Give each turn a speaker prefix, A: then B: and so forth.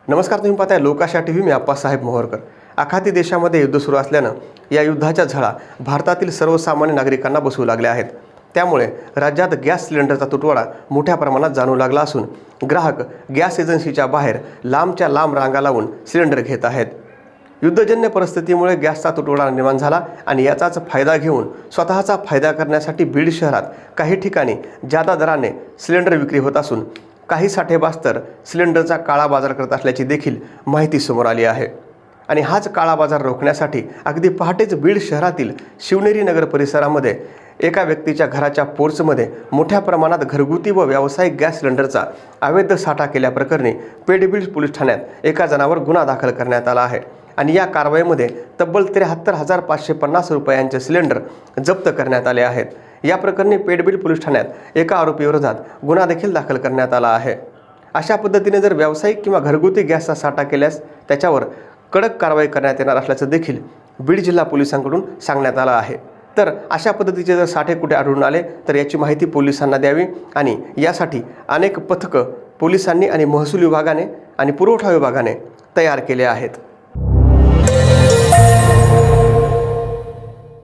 A: नमस्कार, तुम्ही पाहताय लोकाशा टीव्ही। मी आप्पासाहेब मोहोरकर। आखाती देशामध्ये युद्ध सुरू असल्यानं या युद्धाच्या झळा भारतातील सर्वसामान्य नागरिकांना बसू लागल्या आहेत। त्यामुळे राज्यात गॅस सिलेंडरचा तुटवडा मोठ्या प्रमाणात जाणवू लागला असून ग्राहक गॅस एजन्सीच्या बाहेर लांबच्या लांब रांगा लावून सिलेंडर घेत आहेत। युद्धजन्य परिस्थितीमुळे गॅसचा तुटवडा निर्माण झाला आणि याचाच फायदा घेऊन स्वतःचा फायदा करण्यासाठी बीड शहरात काही ठिकाणी जादा दराने सिलेंडर विक्री होत असून काही साठेबाज सिलेंडरचा काळा बाजार करत असल्याची देखील माहिती समोर आली आहे। आणि हाच काळा बाजार रोखण्यासाठी अगदी पहाटेच बीड शहरातील शिवनेरी नगर परिसरामध्ये एका व्यक्तीच्या घराच्या पोर्चमध्ये मोठ्या प्रमाणात घरगुती व व्यावसायिक गॅस सिलेंडरचा अवैध साठा केल्याप्रकरणी पेठ पोलीस ठाण्यात एका जणावर गुन्हा दाखल करण्यात आला आहे। आणि या कारवाईमध्ये तब्बल 73,550 रुपयांचे सिलेंडर जप्त करण्यात आले आहेत। या प्रकरणी पेठ पोलीस ठाण्यात एका आरोपीविरोधात गुन्हा देखील दाखल करण्यात आला आहे। अशा पद्धतीने जर व्यावसायिक किंवा घरगुती गॅसचा साठा केल्यास त्याच्यावर कडक कारवाई करण्यात येणार असल्याचं देखील बीड जिल्हा पोलिसांकडून सांगण्यात आलं आहे। तर अशा पद्धतीचे जर साठे कुठे आढळून आले तर याची माहिती पोलिसांना द्यावी आणि यासाठी अनेक पथकं पोलिसांनी आणि महसूल विभागाने आणि पुरवठा विभागाने तयार केले आहेत।